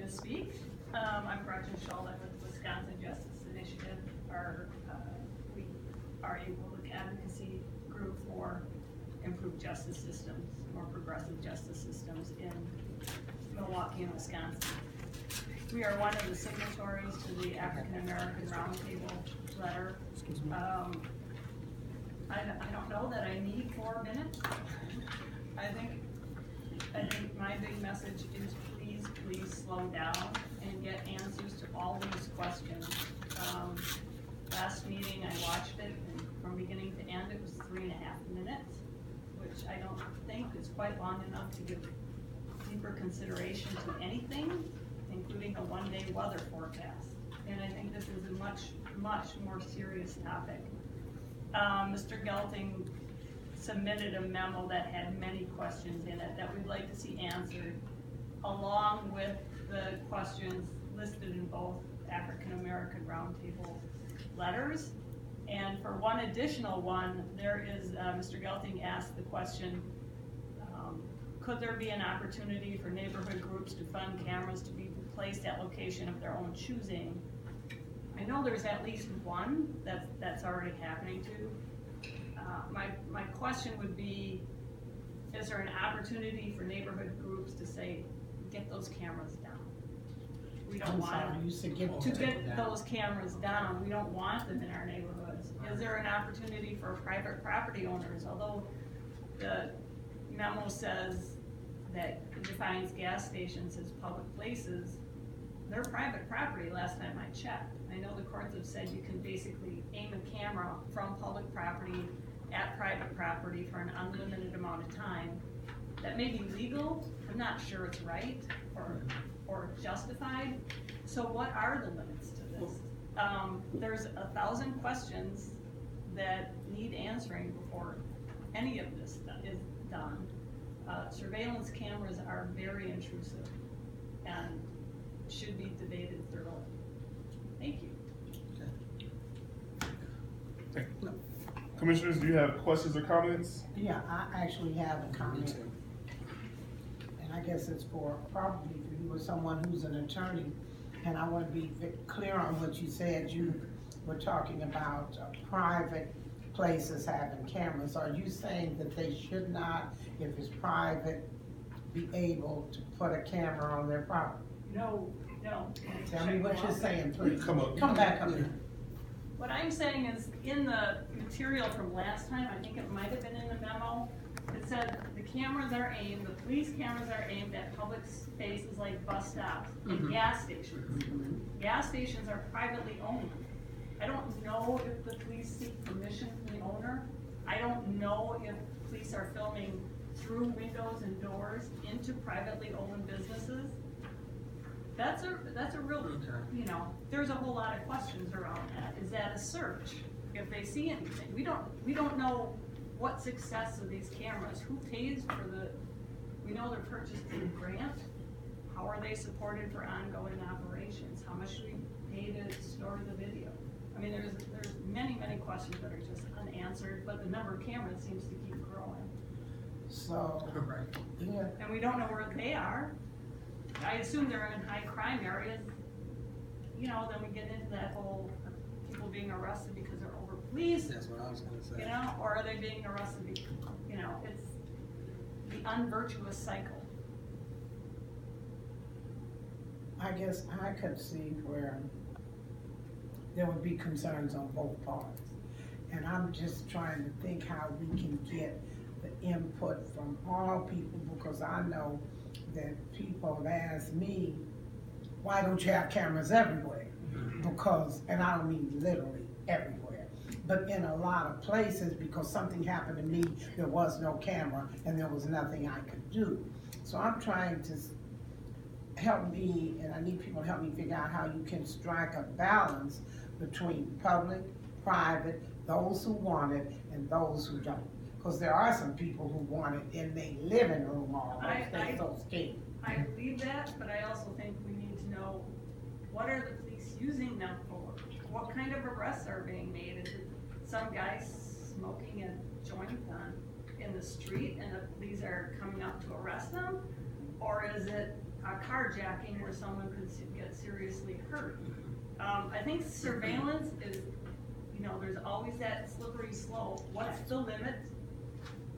to speak. I'm Gretchen Schull with the Wisconsin Justice Initiative. We are a public advocacy group for improved justice systems, more progressive justice systems in Milwaukee and Wisconsin. We are one of the signatories to the African American Roundtable letter. I don't know that I need 4 minutes. I think my big message is please slow down and get answers to all these questions. Last meeting I watched it, and from beginning to end it was 3.5 minutes, which I don't think is quite long enough to give deeper consideration to anything, including a one-day weather forecast. And I think this is a much more serious topic. Mr. Gelting submitted a memo that had many questions in it that we'd like to see answered, along with the questions listed in both African American Roundtable letters. And for one additional one, there is, Mr. Gelting asked the question, could there be an opportunity for neighborhood groups to fund cameras to be placed at location of their own choosing? I know there's at least one that's already happening too. My question would be, is there an opportunity for neighborhood groups to say, get those cameras down? We don't want to get those cameras down. We don't want them in our neighborhoods. Is there an opportunity for private property owners? Although the memo says that it defines gas stations as public places, they're private property last time I checked. I know the courts have said you can basically aim a camera from public property at private property for an unlimited amount of time. That may be legal. I'm not sure it's right or justified. So what are the limits to this? There's 1,000 questions that need answering before any of this is done. Surveillance cameras are very intrusive and should be debated thoroughly. Thank you. Okay. Commissioners, do you have questions or comments? Yeah, I actually have a comment. And I guess it's probably for you or someone who's an attorney. And I want to be clear on what you said. You were talking about private places having cameras. Are you saying that they should not, if it's private, be able to put a camera on their property? No. Tell me what you're saying, please. Come back up here. What I'm saying is, in the material from last time, I think it might have been in the memo, it said the police cameras are aimed at public spaces like bus stops and gas stations. Gas stations are privately owned. I don't know if the police seek permission from the owner. I don't know if police are filming through windows and doors into privately owned businesses. That's a real, there's a whole lot of questions around that. Is that a search? If they see anything, we don't know what success of these cameras, who pays for we know they're purchased through grant. How are they supported for ongoing operations? How much do we pay to store the video? I mean, there's many questions that are just unanswered, but the number of cameras seems to keep growing. So, yeah. And we don't know where they are. I assume they're in high crime areas. Then we get into that whole people being arrested because they're over policed. That's what I was going to say. Or are they being arrested because, it's the unvirtuous cycle. I guess I could see where there would be concerns on both parts. And I'm just trying to think how we can get the input from all people, because I know that people have asked me, why don't you have cameras everywhere? Because, and I don't mean literally everywhere, but in a lot of places, because something happened to me, there was no camera and there was nothing I could do. So I'm trying to help me, and I need people to help me figure out how you can strike a balance between public, private, those who want it and those who don't. Because there are some people who want it in their living room almost. They're so scared. I believe that, but I also think we need to know, what are the police using them for? What kind of arrests are being made? Is it some guy smoking a joint in the street and the police are coming up to arrest them? Or is it a carjacking where someone could get seriously hurt. I think surveillance is, there's always that slippery slope. What's the limit?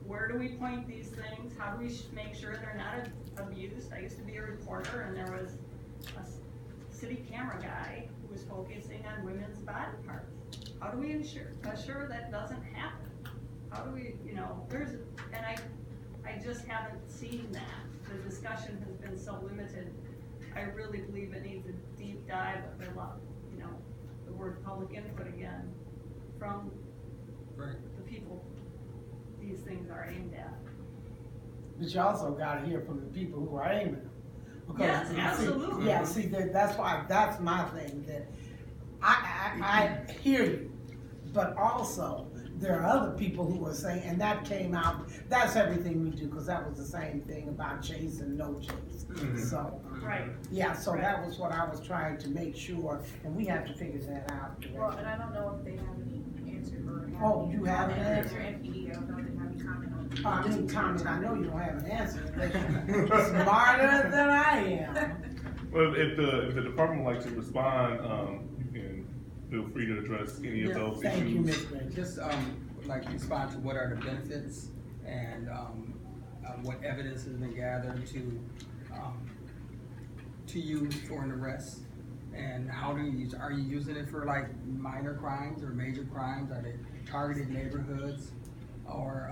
Where do we point these things? How do we make sure they're not abused? I used to be a reporter, and there was a city camera guy who was focusing on women's body parts. How do we assure that doesn't happen? How do we, and I just haven't seen that. The discussion has been so limited. I really believe it needs a deep dive of the word public input again from the people these things are aimed at. But you also gotta hear from the people who are aiming them. Yes, absolutely. That's why, that's my thing, that I hear you, but also there are other people who are saying, and that came out, that's everything we do, because that was the same thing about chase and no chase. So, Right. yeah, so that was what I was trying to make sure, and we have to figure that out. Well, and I don't know if they have any answer or have. Oh, you have an Their answer? MPD, I don't know if they have any comment on it. I mean, Tommy, I know you don't have an answer, unless you're smarter than I am. Well, if the department would like to respond, you can feel free to address any of those issues. Thank you, Ms. Gray. Just like respond to what are the benefits and what evidence has been gathered to use for an arrest, and how do you use? Are you using it for like minor crimes or major crimes? Are they targeted neighborhoods, or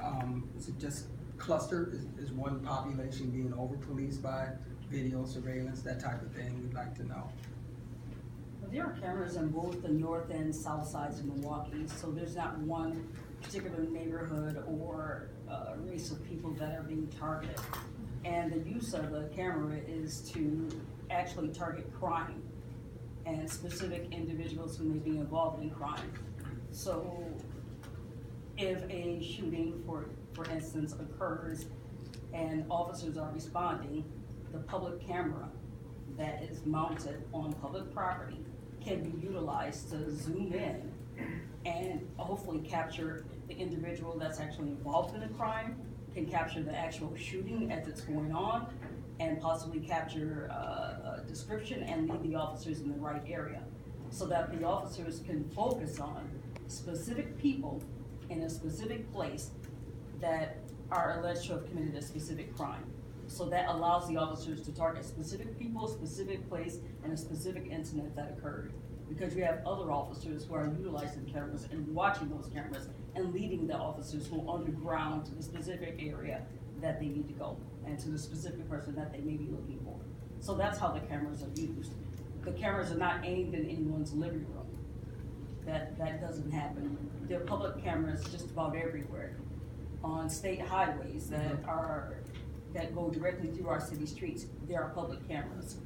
is it just clustered? Is one population being over policed by video surveillance, that type of thing? We'd like to know. Well, there are cameras on both the north and south sides of Milwaukee, so there's not one particular neighborhood or race of people that are being targeted. And the use of the camera is to actually target crime and specific individuals who may be involved in crime. So if a shooting, for instance, occurs and officers are responding, the public camera that is mounted on public property can be utilized to zoom in and hopefully capture the individual that's actually involved in the crime, can capture the actual shooting as it's going on, and possibly capture a description and lead the officers in the right area, so that the officers can focus on specific people in a specific place that are alleged to have committed a specific crime. So that allows the officers to target specific people, specific place, and a specific incident that occurred. Because you have other officers who are utilizing cameras and watching those cameras and leading the officers who are underground to the specific area that they need to go and to the specific person that they may be looking for. So that's how the cameras are used. The cameras are not aimed in anyone's living room. That doesn't happen. There are public cameras just about everywhere on state highways that go directly through our city streets. There are public cameras.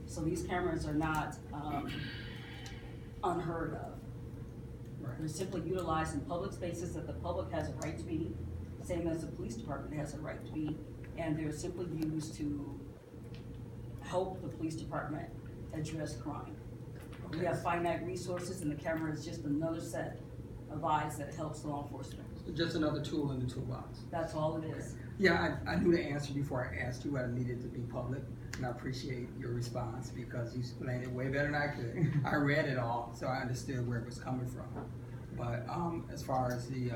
So these cameras are not unheard of. Right. They're simply utilized in public spaces that the public has a right to be, same as the police department has a right to be, and they're simply used to help the police department address crime. Okay. We have finite resources, and the camera is just another set of eyes that helps law enforcement. So just another tool in the toolbox. That's all it is. Yeah, I knew the answer before I asked you. I needed to be public, and I appreciate your response because you explained it way better than I could. I read it all, so I understood where it was coming from. But as far as the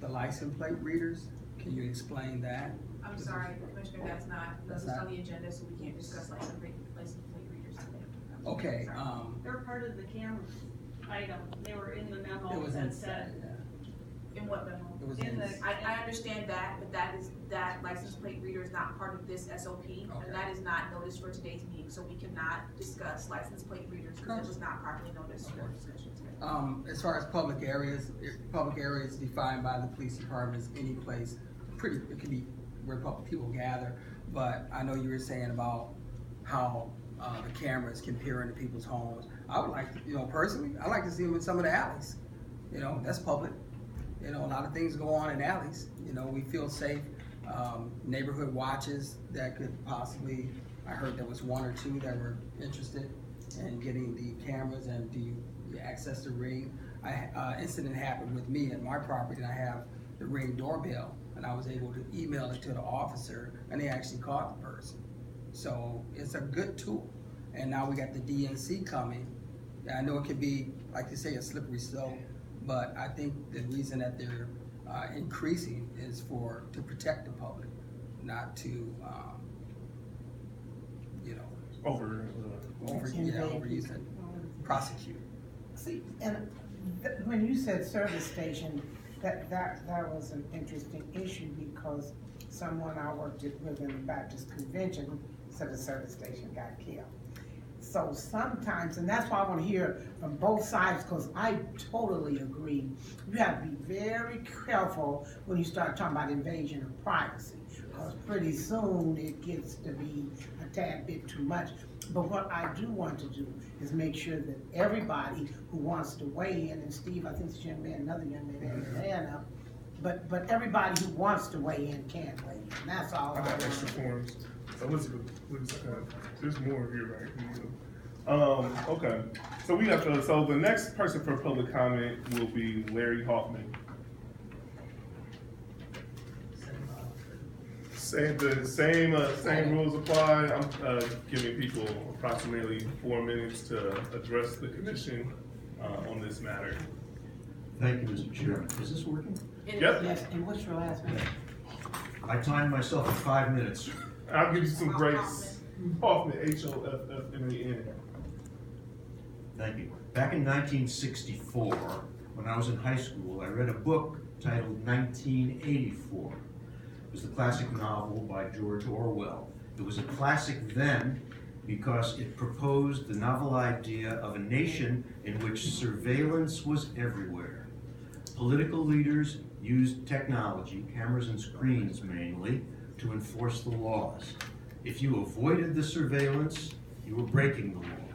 license plate readers, can you explain that? I'm sorry, Commissioner, that's not on the agenda, so we can't discuss license plate readers today. Okay. Sorry. They're part of the camera item. They were in the It memo was that in, said. In what memo? It was In in. the- I understand that, but that license plate reader is not part of this SOP, Okay. and that is not noticed for today's meeting, so we cannot discuss license plate readers because it was not properly noticed for discussion today. As far as public areas defined by the police department as any place, it can be where public people gather, but I know you were saying about how the cameras can peer into people's homes. I would like to, personally, I like to see them in some of the alleys. That's public. A lot of things go on in alleys. We feel safe. Neighborhood watches that could possibly, I heard there was one or two that were interested in getting the cameras and do you access the Ring. Incident happened with me at my property, and I have the Ring doorbell, and I was able to email it to the officer, and they actually caught the person. So it's a good tool. And now we got the DNC coming. I know it could be, like you say, a slippery slope, but I think the reason that they're increasing is to protect the public, not to, overuse and prosecute. See, and when you said service station, that was an interesting issue because someone I worked with in the Baptist Convention said a service station got killed. So sometimes, and that's why I want to hear from both sides, because I totally agree. You have to be very careful when you start talking about invasion of privacy, because pretty soon it gets to be a tad bit too much. But what I do want to do is make sure that everybody who wants to weigh in, and Steve, I think this young man, another young man, had his hand up, but everybody who wants to weigh in can weigh in. That's all I I got want. extra forms. Elizabeth, there's more here, right? Okay. So so the next person for public comment will be Larry Hoffman. The same rules apply. I'm giving people approximately 4 minutes to address the commission on this matter. Thank you, Mr. Chairman. Is this working? Yep. Yes, and what's your last name? I timed myself at 5 minutes. I'll give you some grace. Hoffman, Hoffman. Thank you. Back in 1964, when I was in high school, I read a book titled 1984. It was the classic novel by George Orwell. It was a classic then because it proposed the novel idea of a nation in which surveillance was everywhere. Political leaders used technology, cameras and screens mainly, to enforce the laws. If you avoided the surveillance, you were breaking the law.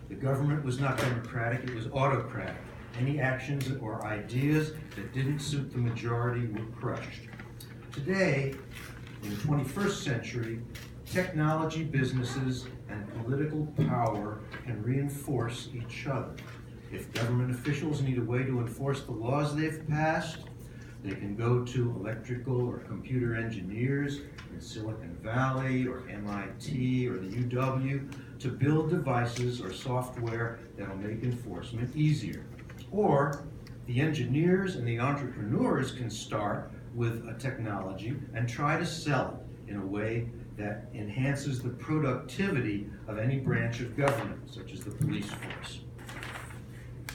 The government was not democratic, it was autocratic. Any actions or ideas that didn't suit the majority were crushed. Today, in the 21st century, technology businesses and political power can reinforce each other. If government officials need a way to enforce the laws they've passed, they can go to electrical or computer engineers in Silicon Valley or MIT or the UW to build devices or software that'll make enforcement easier. Or the engineers and the entrepreneurs can start with a technology and try to sell it in a way that enhances the productivity of any branch of government, such as the police force.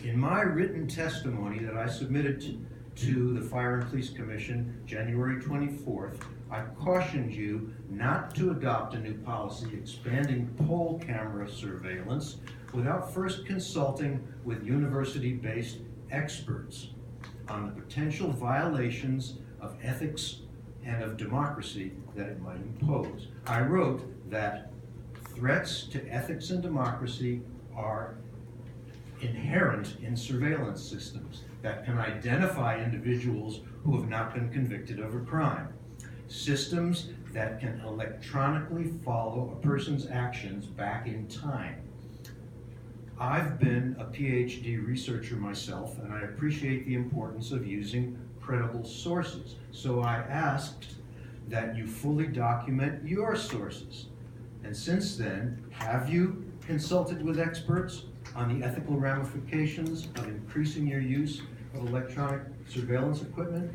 In my written testimony that I submitted to the Fire and Police Commission January 24th, I cautioned you not to adopt a new policy expanding poll camera surveillance without first consulting with university-based experts on the potential violations of ethics and of democracy that it might impose. I wrote that threats to ethics and democracy are inherent in surveillance systems that can identify individuals who have not been convicted of a crime. Systems that can electronically follow a person's actions back in time. I've been a PhD researcher myself, and I appreciate the importance of using credible sources. So I asked that you fully document your sources. And since then, have you consulted with experts on the ethical ramifications of increasing your use of electronic surveillance equipment?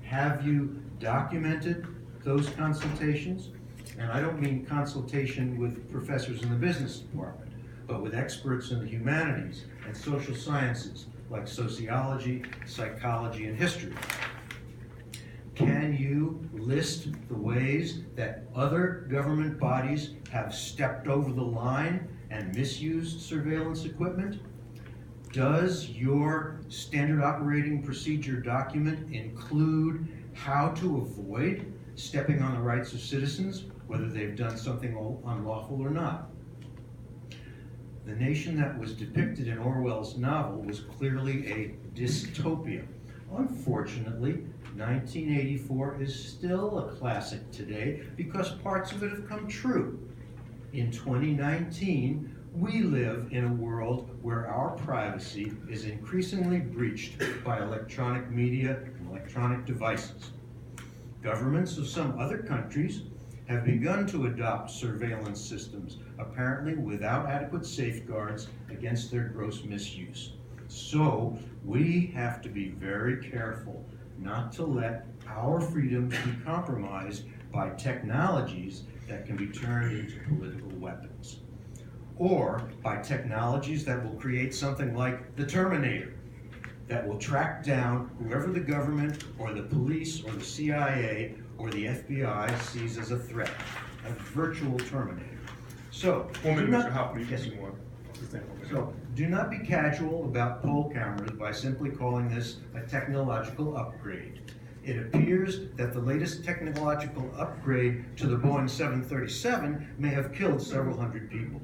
Have you documented those consultations? And I don't mean consultation with professors in the business department, but with experts in the humanities and social sciences like sociology, psychology, and history. Can you list the ways that other government bodies have stepped over the line and misused surveillance equipment? Does your standard operating procedure document include how to avoid stepping on the rights of citizens, whether they've done something unlawful or not? The nation that was depicted in Orwell's novel was clearly a dystopia. Unfortunately, 1984 is still a classic today because parts of it have come true. In 2019, we live in a world where our privacy is increasingly breached by electronic media and electronic devices. Governments of some other countries have begun to adopt surveillance systems, apparently without adequate safeguards against their gross misuse. So we have to be very careful not to let our freedoms be compromised by technologies that can be turned into political weapons, or by technologies that will create something like the Terminator, that will track down whoever the government or the police or the CIA or the FBI sees as a threat, a virtual Terminator. So, One minute, do Mr. not- Hoffman, you yes, can do one. so, do not be casual about poll cameras by simply calling this a technological upgrade. It appears that the latest technological upgrade to the Boeing 737 may have killed several hundred people.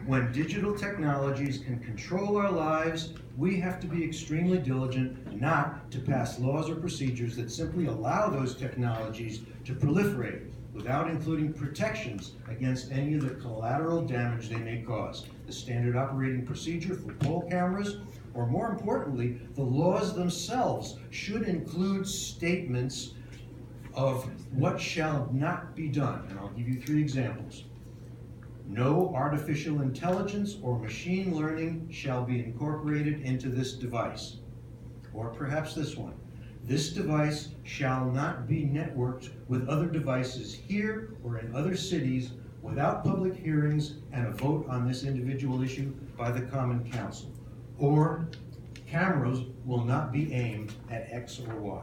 When digital technologies can control our lives, we have to be extremely diligent not to pass laws or procedures that simply allow those technologies to proliferate without including protections against any of the collateral damage they may cause. The standard operating procedure for poll cameras, or more importantly, the laws themselves, should include statements of what shall not be done. And I'll give you 3 examples. No artificial intelligence or machine learning shall be incorporated into this device. Or perhaps this one. This device shall not be networked with other devices here or in other cities without public hearings and a vote on this individual issue by the Common Council. Or cameras will not be aimed at X or Y.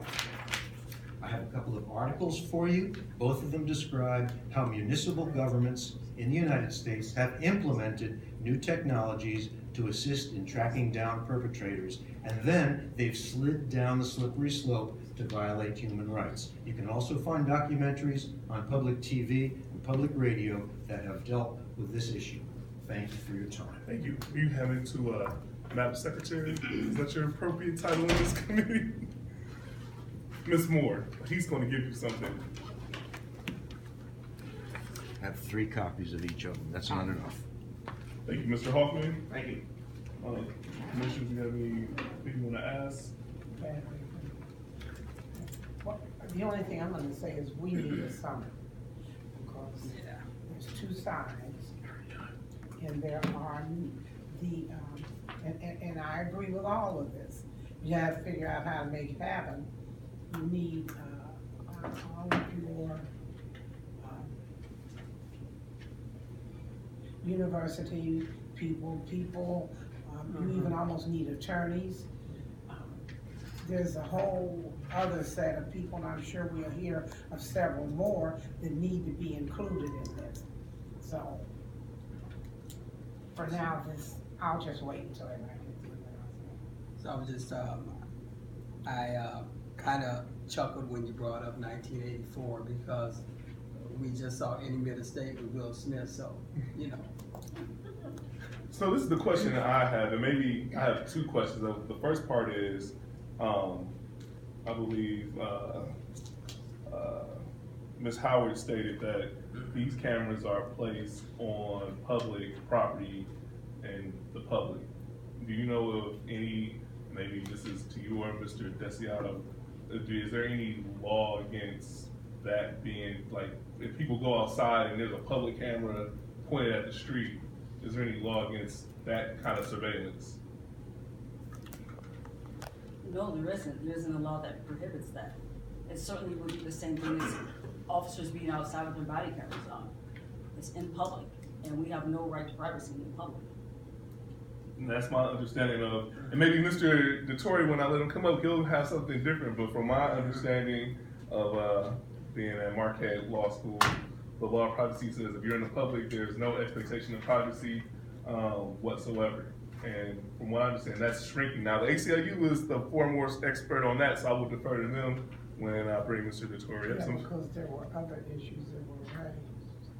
I have a couple of articles for you. Both of them describe how municipal governments in the United States have implemented new technologies to assist in tracking down perpetrators, and then they've slid down the slippery slope to violate human rights. You can also find documentaries on public TV and public radio that have dealt with this issue. Thank you for your time. Thank you. You having to, Madam Secretary, is that your appropriate title in this committee? Ms. Moore, he's gonna give you something. I have 3 copies of each of them. That's not enough. Thank you, Mr. Hoffman. Thank you. Commissioners, you have anything you wanna ask? Well, the only thing I'm gonna say is we need a summit, because there's 2 sides, and there are the, and I agree with all of this. You have to figure out how to make it happen. You need, all of your, university people, you even almost need attorneys. There's a whole other set of people, and I'm sure we'll hear of several more that need to be included in this. So, for now, I'll just wait until everybody gets through it. So I was just, I kinda chuckled when you brought up 1984, because we just saw Any Made a State with Will Smith, so, you know. So this is the question that I have, and maybe I have 2 questions. The first part is, I believe, Ms. Howard stated that these cameras are placed on public property and the public. Do you know of any, maybe this is to you or Mr. Desiato, is there any law against that being, like, if people go outside and there's a public camera pointed at the street, is there any law against that kind of surveillance? No, there isn't. There isn't a law that prohibits that. It certainly would be the same thing as officers being outside with their body cameras on. It's in public, and we have no right to privacy in public. And that's my understanding of, and maybe Mr. DeTore, when I let him come up, he'll have something different, but from my understanding of being at Marquette Law School, the law of privacy says if you're in the public, there's no expectation of privacy whatsoever. And from what I understand, that's shrinking. Now, the ACLU is the foremost expert on that, so I will defer to them when I bring Mr. DeTore up. Yeah, because there were other issues that were raised.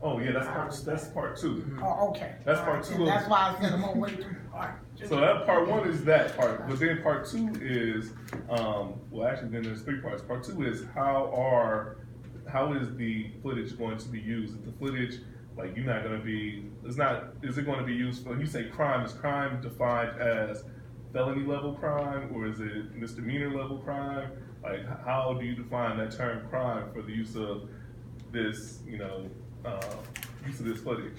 Oh, yeah, that's part 2. Oh, okay. That's All part right, 2 and of- that's why I said I'm gonna wait till part 2. So that part 1 is that part, but then part 2 is, well, actually, then there's 3 parts. Part 2 is how is the footage going to be used? Is the footage, like, you're not gonna be, is it gonna be used for, when you say crime, is crime defined as felony level crime, or is it misdemeanor level crime? Like, how do you define that term crime for the use of this, use of this footage?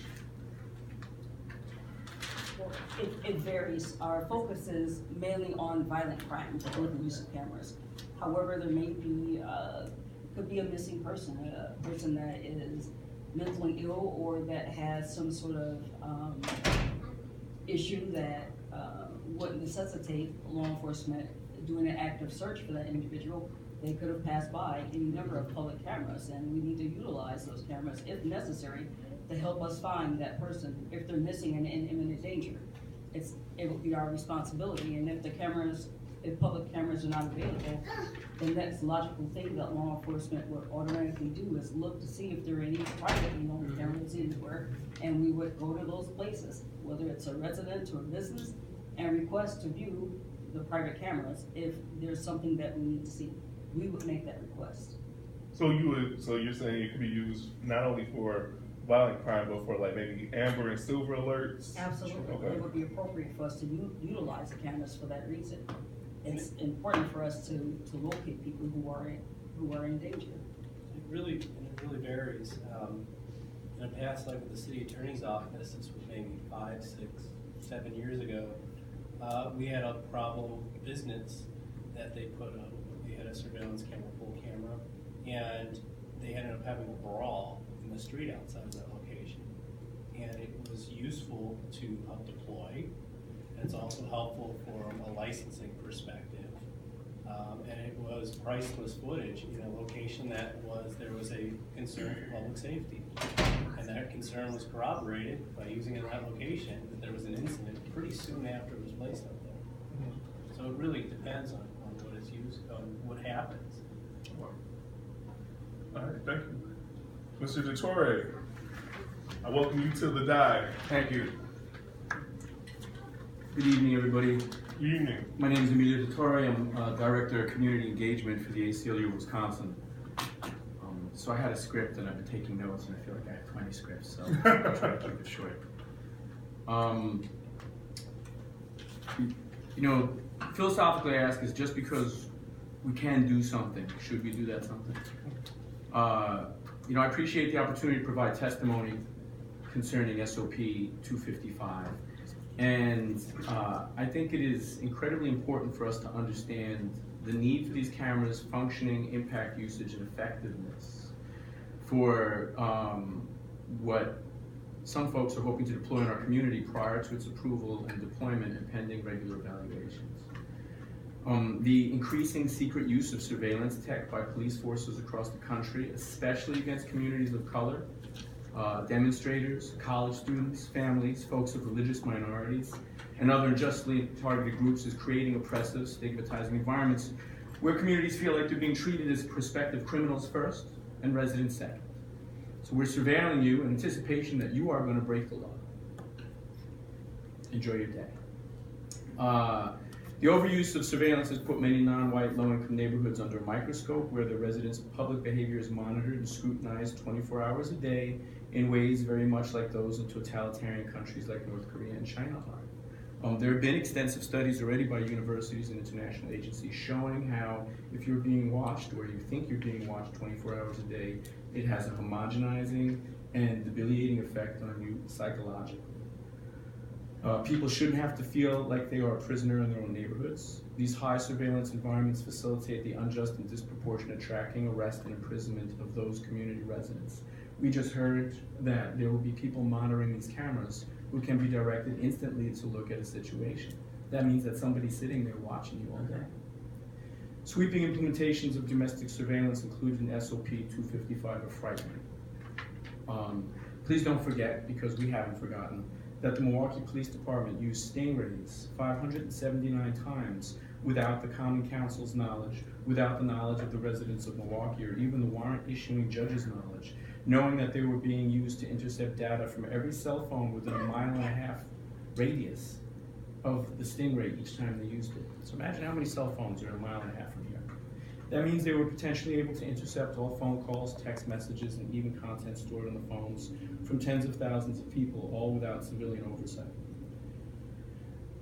Well, it varies. Our focus is mainly on violent crimes with the use of cameras. However, there may be, could be a missing person, a person that is mentally ill or that has some sort of issue that would necessitate law enforcement doing an active search for that individual. They could have passed by any number of public cameras, and we need to utilize those cameras if necessary to help us find that person if they're missing and in imminent danger. It will be our responsibility, and if public cameras are not available, the next logical thing that law enforcement would automatically do is look to see if there are any privately owned cameras anywhere, and we would go to those places, whether it's a residence or a business, and request to view the private cameras if there's something that we need to see. We would make that request. So you're saying it could be used not only for violent crime, but for like maybe amber and silver alerts? Absolutely. Okay. It would be appropriate for us to utilize the cameras for that reason. It's important for us to locate people who are in danger. It really varies. In a past life with the city attorney's office, this was maybe 5, 6, 7 years ago, we had a problem business that they put up. They had a surveillance camera, full camera, and they ended up having a brawl in the street outside of that location. And it was useful to help deploy. It's also helpful from a licensing perspective. And it was priceless footage in a location that there was a concern for public safety. And that concern was corroborated by using it in that location, that there was an incident pretty soon after it was placed up there. So it really depends on what it's used, on what happens. All right, thank you. Mr. DeTore, I welcome you to the dive. Thank you. Good evening, everybody. Good evening. My name is Emilio DeTore. I'm Director of Community Engagement for the ACLU of Wisconsin. So I had a script and I've been taking notes, and I feel like I have 20 scripts, so I'll try to keep it short. Philosophically I ask is, just because we can do something, should we do that something? I appreciate the opportunity to provide testimony concerning SOP 255. And I think it is incredibly important for us to understand the need for these cameras, functioning, impact, usage, and effectiveness for what some folks are hoping to deploy in our community prior to its approval and deployment and pending regular evaluations. The increasing secret use of surveillance tech by police forces across the country, especially against communities of color, demonstrators, college students, families, folks of religious minorities, and other unjustly targeted groups, is creating oppressive, stigmatizing environments where communities feel like they're being treated as prospective criminals first and residents second. So we're surveilling you in anticipation that you are going to break the law. Enjoy your day. The overuse of surveillance has put many non-white, low-income neighborhoods under a microscope, where the residents' public behavior is monitored and scrutinized 24 hours a day in ways very much like those of totalitarian countries like North Korea and China are. There have been extensive studies already by universities and international agencies showing how, if you're being watched or you think you're being watched 24 hours a day, it has a homogenizing and debilitating effect on you psychologically. People shouldn't have to feel like they are a prisoner in their own neighborhoods. These high surveillance environments facilitate the unjust and disproportionate tracking, arrest, and imprisonment of those community residents. We just heard that there will be people monitoring these cameras who can be directed instantly to look at a situation. That means that somebody's sitting there watching you all day. Sweeping implementations of domestic surveillance included in SOP 255 are frightening. Please don't forget, because we haven't forgotten, that the Milwaukee Police Department used stingrays 579 times without the Common Council's knowledge, without the knowledge of the residents of Milwaukee, or even the warrant issuing judge's knowledge, knowing that they were being used to intercept data from every cell phone within a 1.5 mile radius of the stingray each time they used it. So imagine how many cell phones are 1.5 miles from here. That means they were potentially able to intercept all phone calls, text messages, and even content stored on the phones from tens of thousands of people, all without civilian oversight.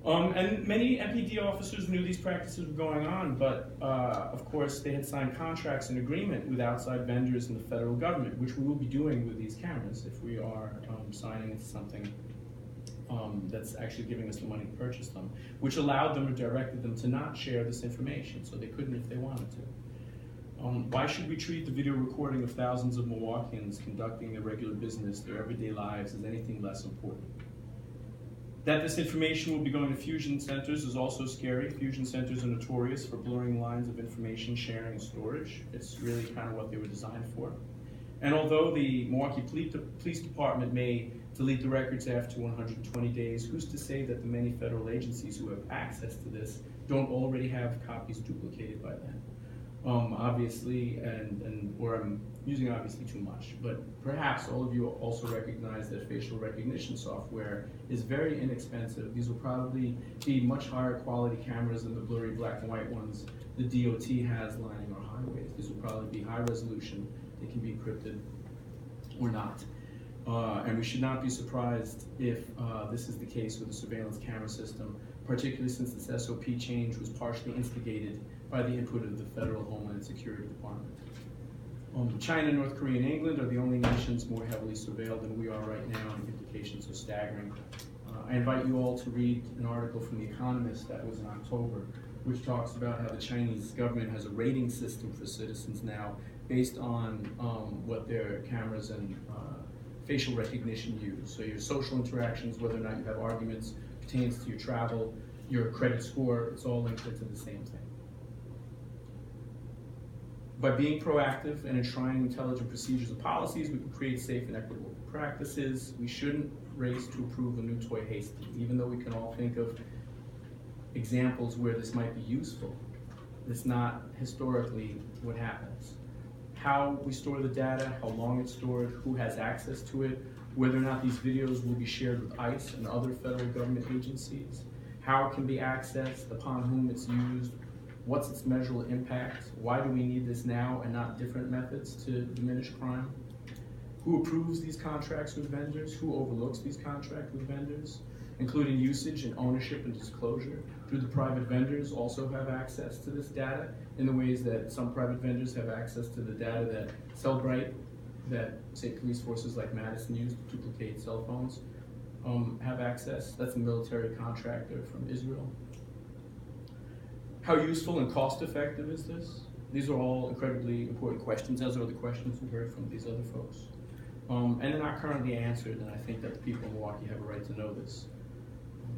And many MPD officers knew these practices were going on, but of course they had signed contracts and agreement with outside vendors and the federal government, which we will be doing with these cameras if we are signing into something that's actually giving us the money to purchase them, which allowed them or directed them to not share this information, so they couldn't if they wanted to. Why should we treat the video recording of thousands of Milwaukeeans conducting their regular business, their everyday lives, as anything less important? That this information will be going to fusion centers is also scary. Fusion centers are notorious for blurring lines of information sharing and storage. It's really kind of what they were designed for. And although the Milwaukee Police Department may delete the records after 120 days, who's to say that the many federal agencies who have access to this don't already have copies duplicated by then? Obviously, or I'm using obviously too much, but perhaps all of you also recognize that facial recognition software is very inexpensive. These will probably be much higher quality cameras than the blurry black and white ones the DOT has lining our highways. These will probably be high resolution. They can be encrypted or not. And we should not be surprised if this is the case with the surveillance camera system, particularly since this SOP change was partially instigated by the input of the Federal Homeland Security Department. China, North Korea, and England are the only nations more heavily surveilled than we are right now, and the implications are staggering. I invite you all to read an article from The Economist that was in October, which talks about how the Chinese government has a rating system for citizens now based on what their cameras and facial recognition use. So your social interactions, whether or not you have arguments, pertains to your travel, your credit score, it's all linked into the same thing. By being proactive and enshrining intelligent procedures and policies, we can create safe and equitable practices. We shouldn't race to approve a new toy hastily, even though we can all think of examples where this might be useful. It's not historically what happens. How we store the data, how long it's stored, who has access to it, whether or not these videos will be shared with ICE and other federal government agencies, how it can be accessed, upon whom it's used, what's its measurable impact, why do we need this now and not different methods to diminish crime, who approves these contracts with vendors, who overlooks these contracts with vendors, including usage and ownership and disclosure. Do the private vendors also have access to this data in the ways that some private vendors have access to the data that Cellbrite, that say police forces like Madison use to duplicate cell phones, have access? That's a military contractor from Israel. How useful and cost effective is this? These are all incredibly important questions, as are the questions we heard from these other folks. And they're not currently answered, and I think that the people in Milwaukee have a right to know this.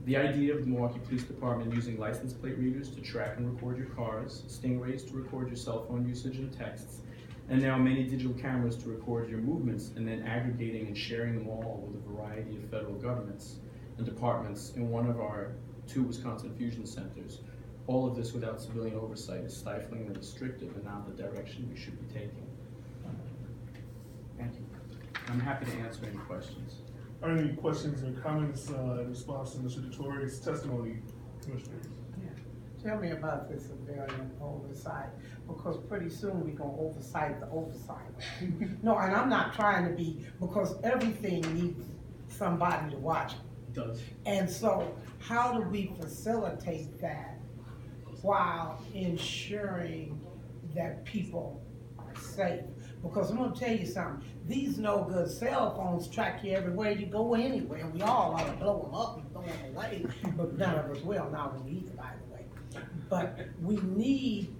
The idea of the Milwaukee Police Department using license plate readers to track and record your cars, stingrays to record your cell phone usage and texts, and now many digital cameras to record your movements, and then aggregating and sharing them all with a variety of federal governments and departments in one of our 2 Wisconsin fusion centers. All of this without civilian oversight is stifling and restrictive and not the direction we should be taking. Thank you. I'm happy to answer any questions. Are there any questions or comments in response to Mr. DeTore's testimony, Commissioners? Yeah. Tell me about this civilian oversight, because pretty soon we're gonna oversight the oversight. No, and I'm not trying to be, because everything needs somebody to watch it. It does. And so how do we facilitate that while ensuring that people are safe? Because I'm gonna tell you something, these no good cell phones track you everywhere you go anywhere. We all ought to blow them up and throw them away, but none of us will, not we either, by the way. But we need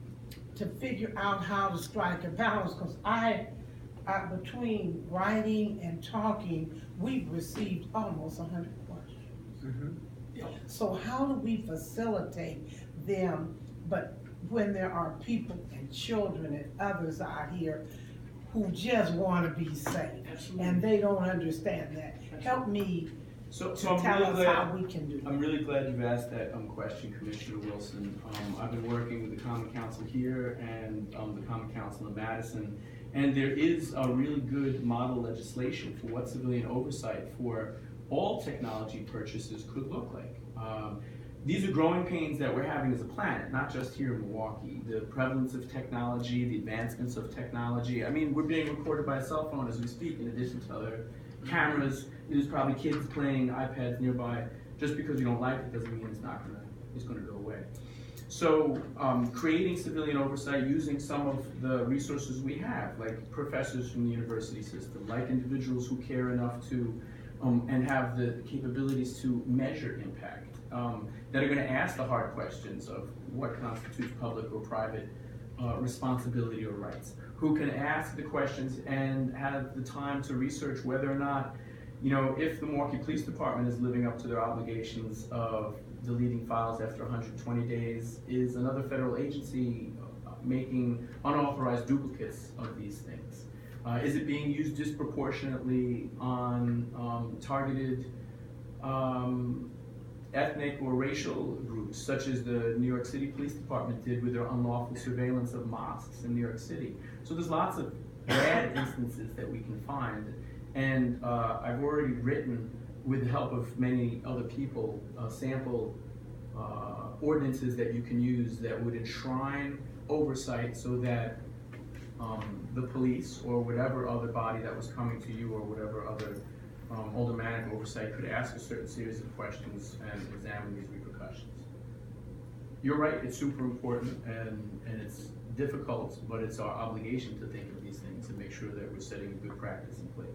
to figure out how to strike a balance, because between writing and talking, we've received almost 100 questions. Mm-hmm. So how do we facilitate them, but when there are people and children and others out here who just want to be safe, and they don't understand that? Help me So tell us how we can do that. I'm really glad you've asked that question, Commissioner Wilson. I've been working with the Common Council here and the Common Council in Madison, and there is a really good model legislation for what civilian oversight for all technology purchases could look like. These are growing pains that we're having as a planet, not just here in Milwaukee. The prevalence of technology, the advancements of technology. I mean, we're being recorded by a cell phone as we speak, in addition to other cameras. There's probably kids playing iPads nearby. Just because you don't like it doesn't mean it's gonna go away. So creating civilian oversight using some of the resources we have, like professors from the university system, like individuals who care enough to and have the capabilities to measure impact, that are going to ask the hard questions of what constitutes public or private responsibility or rights, who can ask the questions and have the time to research whether or not, you know, if the Milwaukee Police Department is living up to their obligations of deleting files after 120 days, is another federal agency making unauthorized duplicates of these things? Is it being used disproportionately on targeted ethnic or racial groups, such as the New York City Police Department did with their unlawful surveillance of mosques in New York City? So there's lots of bad instances that we can find, and I've already written, with the help of many other people, sample ordinances that you can use that would enshrine oversight so that the police or whatever other body that was coming to you or whatever other aldermanic oversight could ask a certain series of questions and examine these repercussions. You're right, it's super important and it's difficult, but it's our obligation to think of these things and make sure that we're setting a good practice in place.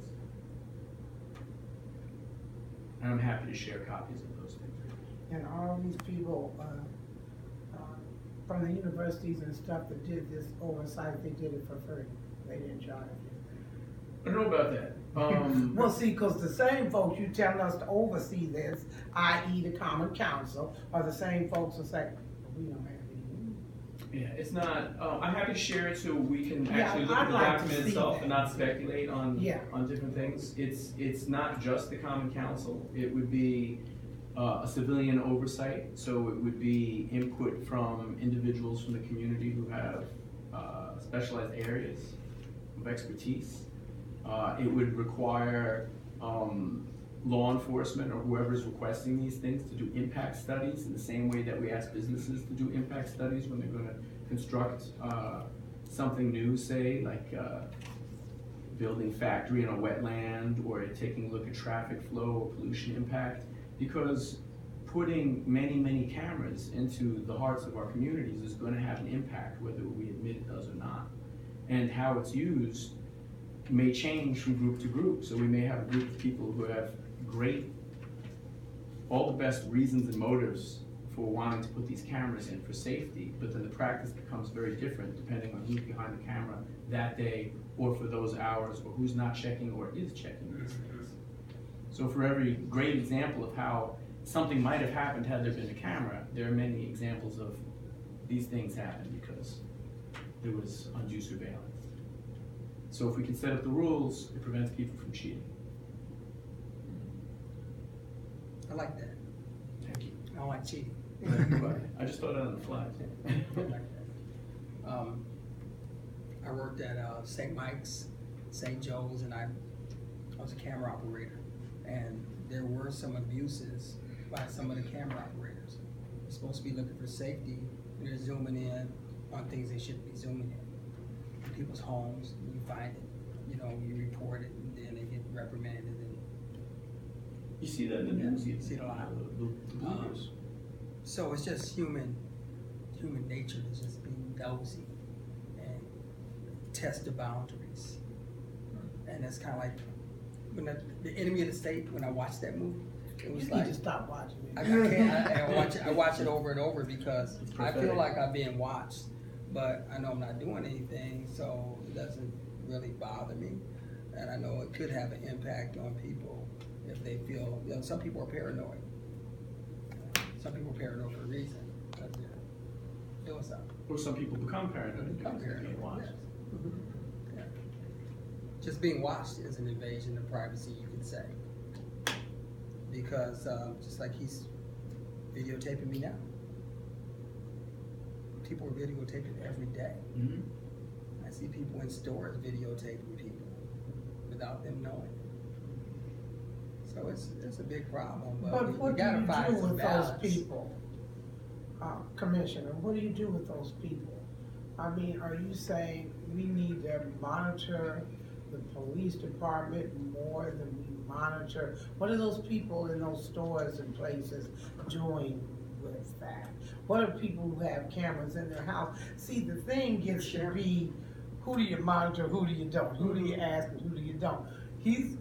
And I'm happy to share copies of those things. And all these people from the universities and stuff that did this oversight, they did it for free. They didn't charge you. I don't know about that. Well, see, because the same folks you telling us to oversee this, i.e. the Common Council, are the same folks who say, we don't have any. Yeah, it's not, I'm happy to share it so we can Yeah, actually look I'd at the like to document see itself that. and not speculate on different things. It's not just the Common Council. It would be a civilian oversight, so it would be input from individuals from the community who have specialized areas of expertise. It would require law enforcement or whoever's requesting these things to do impact studies in the same way that we ask businesses to do impact studies when they're going to construct something new, say, like building factory in a wetland or taking a look at traffic flow or pollution impact. Because putting many, many cameras into the hearts of our communities is going to have an impact, whether we admit it does or not. And how it's used may change from group to group. So we may have a group of people who have all the best reasons and motives for wanting to put these cameras in for safety, but then the practice becomes very different depending on who's behind the camera that day or for those hours, or who's not checking or is checking these things. So for every great example of how something might have happened had there been a camera, there are many examples of these things happen because there was undue surveillance. So if we can set up the rules, it prevents people from cheating. I like that. Thank you. I don't like cheating. I just thought it on the fly. I worked at St. Mike's, St. Joe's, and I was a camera operator. And there were some abuses by some of the camera operators. They're supposed to be looking for safety, and they're zooming in on things they shouldn't be zooming in. In people's homes, you find it, you report it, and then they get reprimanded. And You see that in the news? You see it a lot. The bloopers. So it's just human nature to just be nosy and test the boundaries. And it's kind of like when the Enemy of the State. When I watched that movie, it was You like need to stop watching it. I can't. I watch it over and over because I feel like I'm being watched, but I know I'm not doing anything, so it doesn't really bother me. And I know it could have an impact on people if they feel. Some people are paranoid. Some people are paranoid for a reason. Because they're doing something. Or some people become paranoid because they're being watched. Yes. Mm-hmm. Yeah. Just being watched is an invasion of privacy, you could say. Because just like he's videotaping me now. People are videotaping every day. Mm-hmm. I see people in stores videotaping people without them knowing. So it's a big problem. But we what do gotta you find do some with balance. those people, Commissioner? What do you do with those people? I mean, are you saying we need to monitor the police department more than we monitor? What are those people in those stores and places doing with that? What are people who have cameras in their house? See, the thing gets to be, who do you monitor, who do you don't? Who do you ask and who do you don't? He's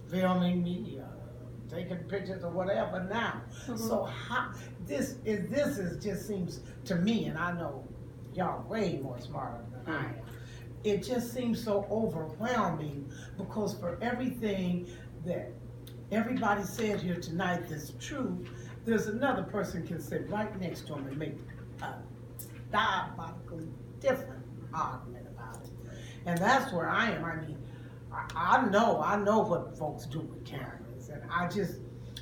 filming me, taking pictures or whatever now. So how, this is just seems to me, and I know y'all way more smarter than I am, it just seems so overwhelming, because for everything that everybody said here tonight that's true, there's another person can sit right next to him and make a diabolically different argument about it. And that's where I am. I mean, I know what folks do with cameras, and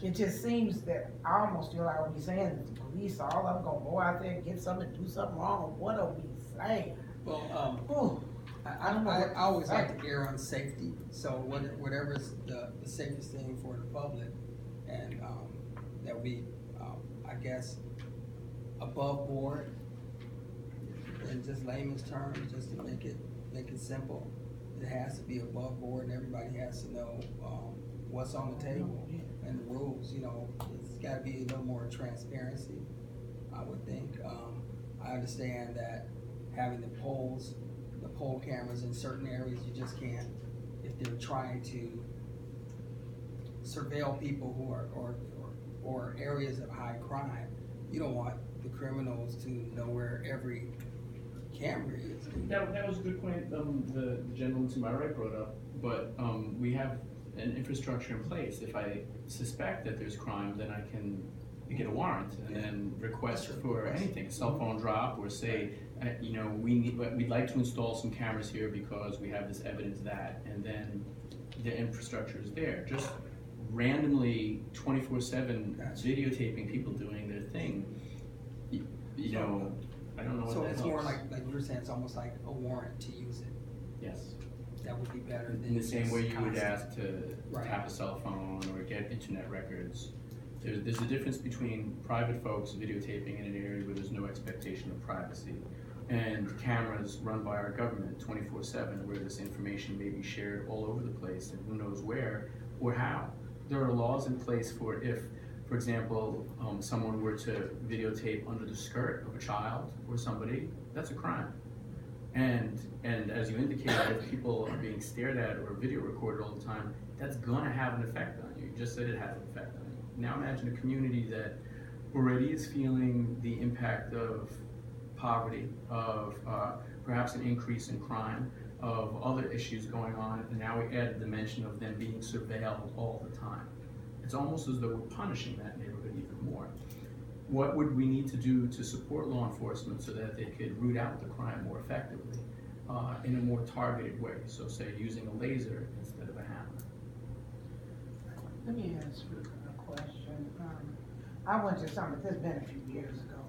it just seems that I almost feel like we're saying that the police, all of them gonna go out there and get something and do something wrong. What are we saying? Well, I always like to err on safety, so whatever's the safest thing for the public, and that we, I guess, above board, in just layman's terms, just to make it simple. It has to be above board, and everybody has to know what's on the table and the rules. You know, it's got to be a little more transparency, I would think. I understand that having the poll cameras in certain areas, you just can't, if they're trying to surveil people who are or areas of high crime. You don't want the criminals to know where every camera is. That was a good point the gentleman to my right brought up, but we have an infrastructure in place. If I suspect that there's crime, then I can get a warrant and then request for anything, a cell phone drop, or say, you know, we'd like to install some cameras here because we have this evidence that, and then the infrastructure is there. Just randomly 24/7 videotaping people doing their thing, you know, I don't know what so that it's helps. more like you were saying, it's almost like a warrant to use it. Yes. That would be better than In the same way you would constant. ask to tap a cell phone or get internet records. There's a difference between private folks videotaping in an area where there's no expectation of privacy and cameras run by our government 24/7 where this information may be shared all over the place and who knows where or how. There are laws in place for if, for example, someone were to videotape under the skirt of a child or somebody, that's a crime. And as you indicated, if people are being stared at or video recorded all the time, that's gonna have an effect on you. You just said it has an effect on you. Now imagine a community that already is feeling the impact of poverty, of perhaps an increase in crime, of other issues going on, and now we add the dimension of them being surveilled all the time. It's almost as though we're punishing that neighborhood even more. What would we need to do to support law enforcement so that they could root out the crime more effectively in a more targeted way? So say using a laser instead of a hammer. Let me ask you a question. I went to some, this has been a few years ago.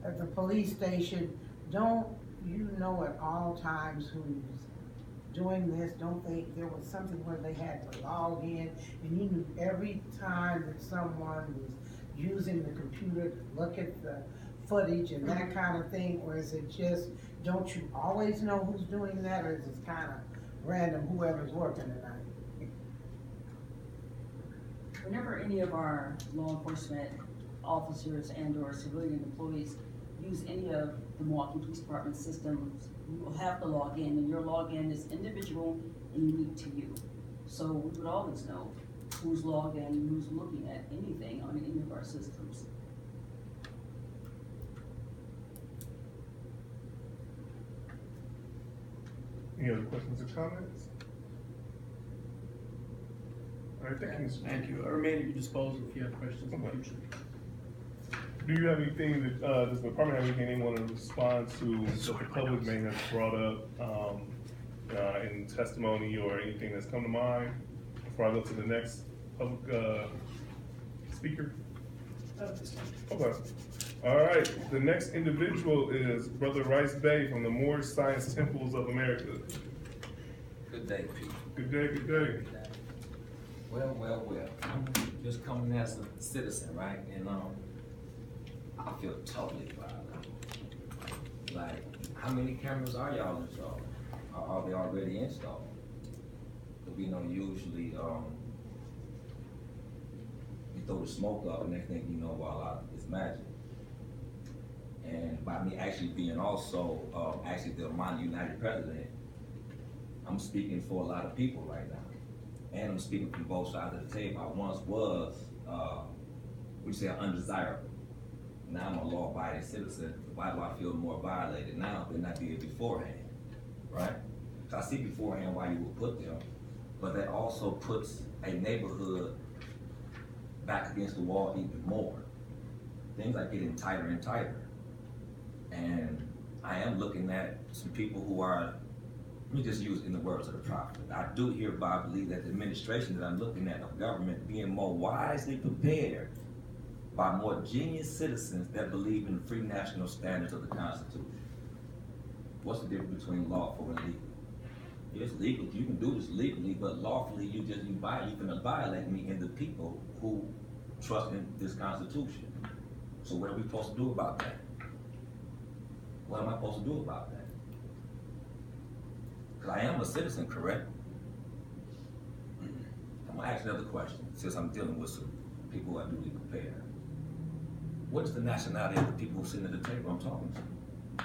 At the police station, don't you know at all times who's doing this? Don't they, there was something where they had to log in and you knew every time that someone was using the computer to look at the footage and that kind of thing? Or is it just, don't you always know who's doing that, or is it kind of random, whoever's working tonight? Whenever any of our law enforcement officers and or civilian employees use any of the Milwaukee Police Department systems, you will have to log in, and your login is individual and unique to you. So we would always know who's logged in and who's looking at anything on any of our systems. Any other questions or comments? All right, thank you, Mr. Thank you. I remain at your disposal if you have questions in the future. Do you have anything that, does the department have anything they want to respond to that the public may have brought up in testimony or anything that's come to mind before I go to the next public speaker? Okay. All right, the next individual is Brother Rice Bay from the Moorish Science Temples of America. Good day, people. Good day, good day. Well. I'm just coming as a citizen, right? And I feel totally violated. Like, how many cameras are y'all installing? are they already installed? Because we know usually, you throw the smoke up, and next thing you know, voila, it's magic. And by me actually being also, actually the Amani United president, I'm speaking for a lot of people right now. And I'm speaking from both sides of the table. I once was, we say undesirable. Now I'm a law-abiding citizen. Why do I feel more violated now than I did beforehand, right? So I see beforehand why you would put them, but that also puts a neighborhood back against the wall even more. Things are getting tighter and tighter. And I am looking at some people who are, let me just use in the words of the prophet. I do hereby believe that the administration that I'm looking at of government being more wisely prepared by more genius citizens that believe in the free national standards of the Constitution. What's the difference between lawful and legal? It's legal, you can do this legally, but lawfully you can violate me and the people who trust in this Constitution. So what are we supposed to do about that? What am I supposed to do about that? Because I am a citizen, correct? I'm gonna ask another question, since I'm dealing with some people who are duly prepared. What is the nationality of the people who sit at the table I'm talking to?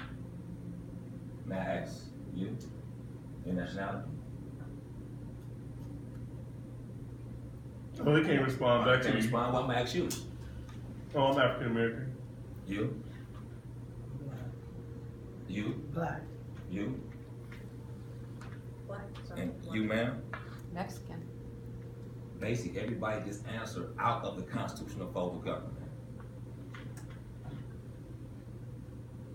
May I ask you, your nationality? Well, they can't respond back to Can't you. respond, well, I'm gonna ask you. Oh, I'm African American. You? You? Black. You? Black, sorry. And you, ma'am? Mexican. Basically, everybody just answered out of the constitutional fold of government.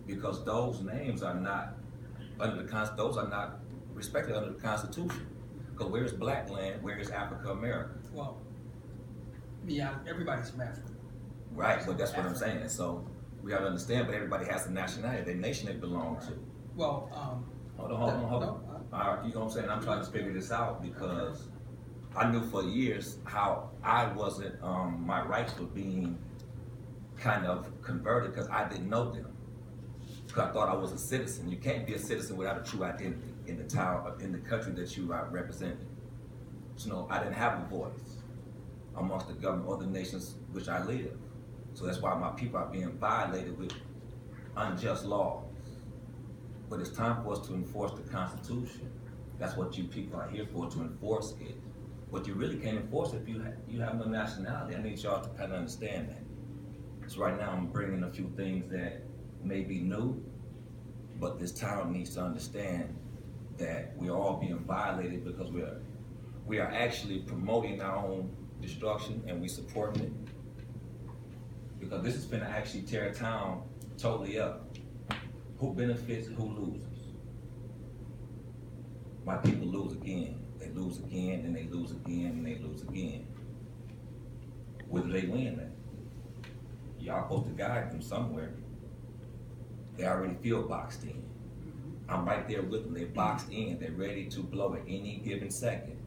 Because those names are not under the those are not respected under the Constitution. Because where is black land? Where is Africa America? Well, yeah, everybody's from Africa. Right, but that's what I'm saying. So we gotta understand, but everybody has a nationality, the nation they belong to. Well, Hold on. All right, you know what I'm saying? I'm trying to figure this out because I knew for years how I wasn't, my rights were being kind of converted because I didn't know them. Because I thought I was a citizen. You can't be a citizen without a true identity in the town, in the country that you are representing. So no, I didn't have a voice amongst the government or the nations which I live. So that's why my people are being violated with unjust laws. But it's time for us to enforce the Constitution. That's what you people are here for, to enforce it. But you really can't enforce it if you have no nationality. I need y'all to kind of understand that. So right now I'm bringing a few things that may be new, but this town needs to understand that we're all being violated because we are actually promoting our own destruction and we supporting it. Because this is going to actually tear a town totally up. Who benefits, who loses? My people lose again. They lose again, and they lose again, and they lose again. Where do they win at? Y'all supposed to guide them somewhere. They already feel boxed in. I'm right there with them. They're boxed in. They're ready to blow at any given second.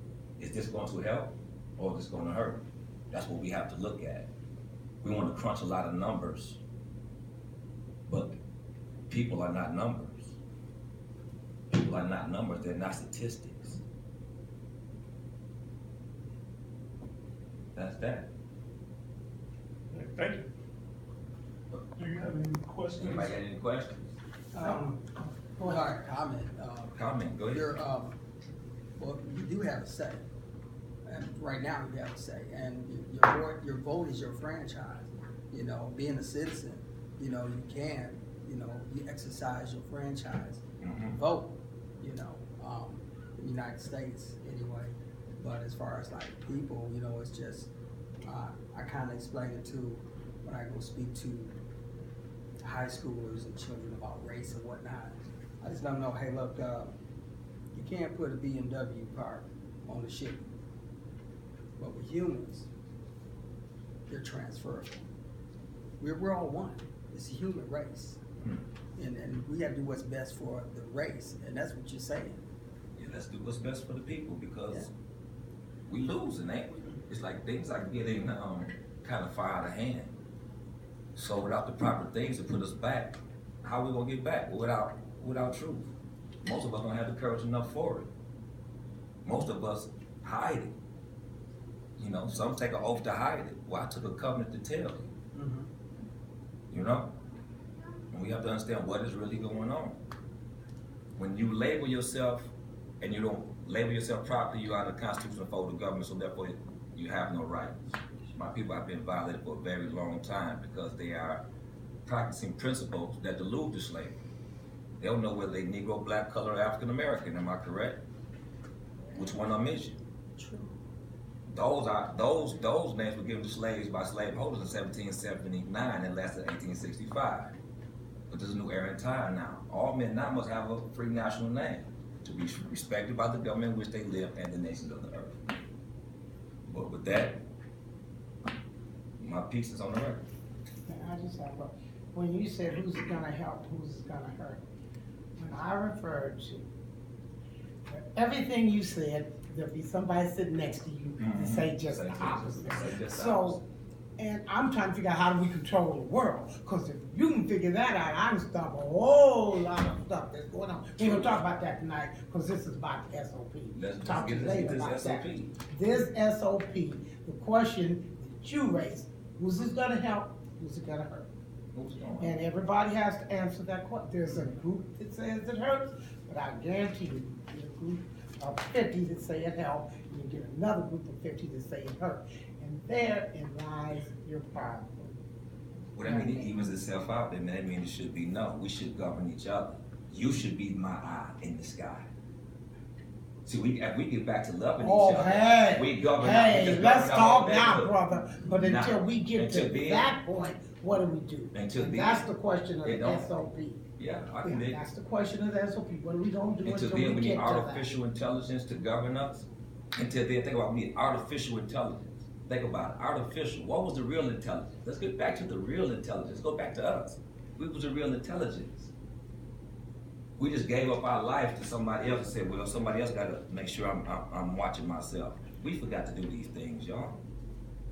Is this going to help or is this going to hurt? That's what we have to look at. We want to crunch a lot of numbers, but people are not numbers. People are not numbers. They're not statistics. That's that. Thank you. Do you have any questions? Anybody got any questions? all right, comment. Comment, go ahead. Well, you do have a say. And right now you have a say. And your vote is your franchise. You know, being a citizen, you know, you exercise your franchise. Vote, you know, in the United States anyway. But as far as like people, you know, it's just, I kind of explain it too when I go speak to high schoolers and children about race and whatnot. I just let them know, hey, look, you can't put a BMW part on the ship. But with humans, they're transferable. We're all one. It's a human race. And we have to do what's best for the race, and that's what you're saying. Yeah, let's do what's best for the people because we losing, ain't we? It's like things are getting kind of far out of hand. So without the proper things to put us back, how are we gonna get back? Without truth. Most of us don't have the courage enough for it. Most of us hide it. You know, some take an oath to hide it. Well, I took a covenant to tell you. You know? And we have to understand what is really going on. When you label yourself and you don't label yourself properly, you are the constitutional foe of the government, so therefore you have no rights. My people have been violated for a very long time because they are practicing principles that delude the slave. They don't know whether they Negro, black, color, or African American, am I correct? Which one I mentioned? True. Those names were given to slaves by slaveholders in 1779 and lasted 1865. But there's a new era in time now. All men now must have a free national name to be respected by the government in which they live and the nations of the earth. But with that, my piece is on the record. I just have a, when you said who's gonna help, who's gonna hurt, when I referred to everything you said, there'll be somebody sitting next to you to say just the opposite. So, and I'm trying to figure out how do we control the world, because if you can figure that out, I can stop a whole lot of stuff that's going on. We ain't gonna talk about that tonight, because this is about the SOP. Let's Talk to get you this later about SOP. that. This SOP, the question that you raised, who's this gonna help, who's it gonna hurt? And everybody has to answer that question. There's a group that says it hurts, but I guarantee you, there's a group of 50 that say it helps, and you get another group of 50 that say it hurt. And therein lies your problem. Well, that means it evens itself out, and that means it should be no. We should govern each other. You should be my eye in the sky. See, if we get back to loving each other, we govern. Hey, let's talk now, neighborhood. brother. But until we get to then, that point, what do we do? Until And then, that's the question of it the don't. SOP. Yeah, I can dig. That's the question of the SOP. What are we gonna do Until until then, we we get need to that? artificial intelligence to govern us. Until then, think about it, we need artificial intelligence. Think about it, artificial. What was the real intelligence? Let's get back to the real intelligence. Go back to us. What was the real intelligence? We just gave up our life to somebody else and said, well, somebody else got to make sure I'm watching myself. We forgot to do these things, y'all.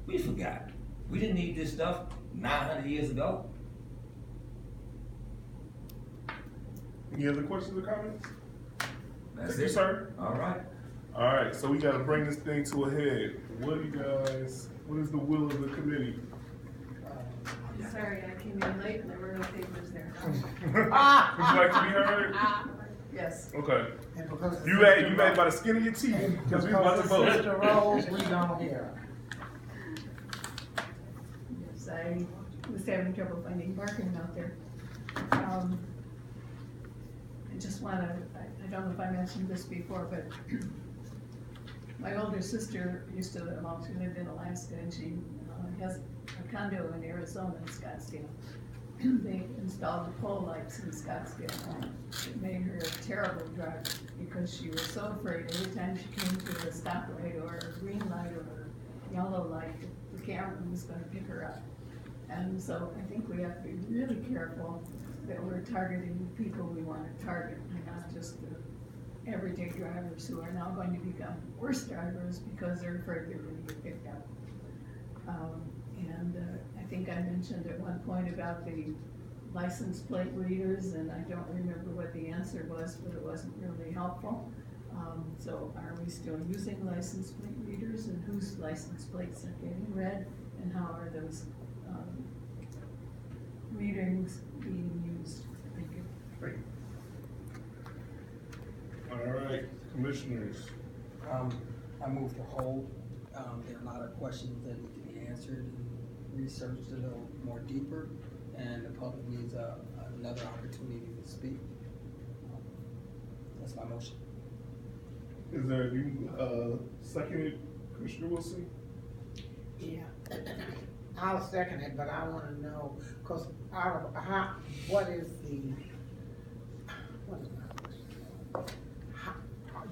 We forgot. We didn't need this stuff 900 years ago. Any other questions or comments? That's Thank you, it, sir. All right. All right, so we got to bring this thing to a head. What is the will of the committee? Sorry, I came in late and there were no papers there. Would you like to be heard? Yes. Okay. And because You made by the skin of your teeth, because we about to vote. Sister Rose, we don't hear. Yes, I was having trouble finding parking out there. I just wanna, I don't know if I mentioned this before, but my older sister used to, well, she lived in Alaska, and she has a condo in Arizona in Scottsdale. They installed the pole lights in Scottsdale. It made her a terrible driver because she was so afraid every time she came to a stoplight or a green light or a yellow light, the camera was gonna pick her up. And so I think we have to be really careful that we're targeting the people we want to target, and not just the everyday drivers who are now going to become worse drivers because they're afraid they're going to get picked up. I think I mentioned at one point about the license plate readers, and I don't remember what the answer was, but it wasn't really helpful. So are we still using license plate readers, and whose license plates are getting read, and how are those readings being used? Thank you. Great. All right, commissioners. I move to hold. There are a lot of questions that need to be answered and researched a little more deeper, and the public needs another opportunity to speak. That's my motion. Is there a new second, Commissioner Wilson? Yeah, I'll second it, but I wanna know, cause what is my question?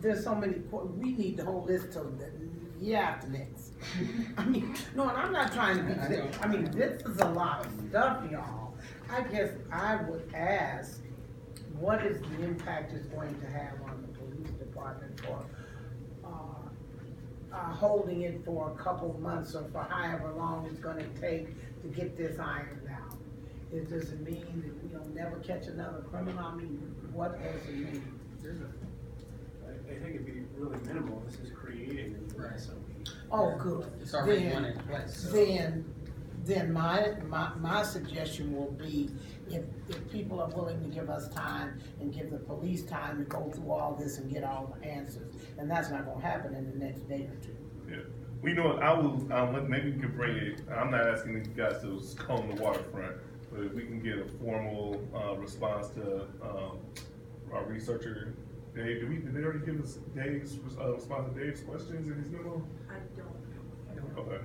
There's so many, we need the whole list till the year after next. I mean, no, and I'm not trying to be, this is a lot of stuff, y'all. I guess I would ask, what is the impact it's going to have on the police department for holding it for a couple months or for however long it's gonna take to get this ironed out? Does it mean that we'll never catch another criminal? I mean, what does it mean? I think it'd be really minimal. This is creating a new SOP. Oh, good. It's already one in place. So. Then my suggestion will be, if people are willing to give us time and give the police time to go through all this and get all the answers, and that's not gonna happen in the next day or two. Yeah. We know what, maybe we can bring it, I'm not asking you guys to comb the waterfront, but if we can get a formal, response to, our researcher, Dave, did they already give us Dave's, response to Dave's questions in his memo? I don't. Okay.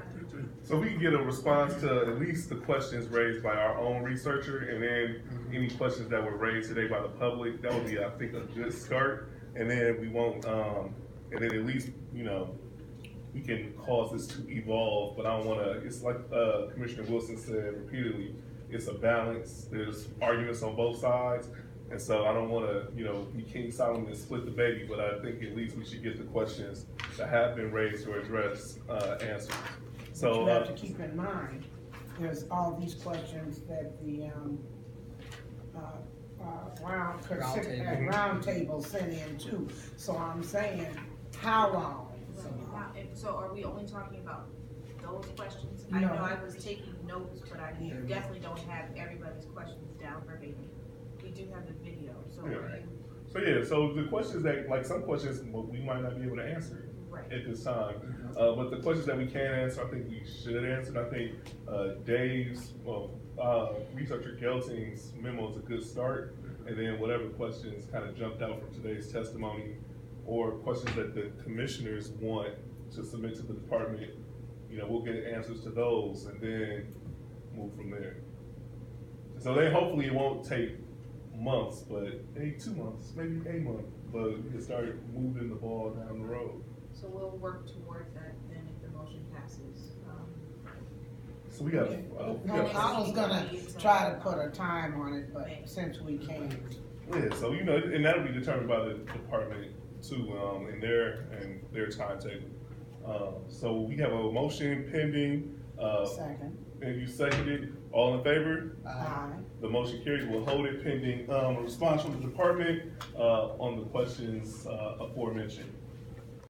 So we can get a response to at least the questions raised by our own researcher, and then any questions that were raised today by the public. That would be, I think, a good start. And then we won't, and then at least, you know, we can cause this to evolve. But I don't want to. It's like Commissioner Wilson said repeatedly. It's a balance. There's arguments on both sides. And so I don't want to, you know, be King Solomon and split the baby, but I think at least we should get the questions that have been raised or addressed answered. So you have to keep in mind, there's all these questions that the round table sent in too. So I'm saying, how long? So are we only talking about those questions? No. I know I was taking notes, but I definitely don't have everybody's questions down verbatim. We do have the video, so. Yeah. So the questions that, like some questions we might not be able to answer at this time. But the questions that we can answer, I think we should answer. And I think Dave's, researcher Gelting's memo is a good start. And then whatever questions kind of jumped out from today's testimony or questions that the commissioners want to submit to the department, you know, we'll get answers to those and then move from there. So then hopefully it won't take months, but maybe 2 months, maybe a month, but we can start moving the ball down the road. So we'll work toward that then if the motion passes. So we got. I was gonna try to put a time on it, but since we can't. Yeah, so you know, and that'll be determined by the department too, in their timetable. So we have a motion pending. Second. And you seconded. All in favor? Aye. The motion carries. We'll hold it pending a response from the department on the questions aforementioned.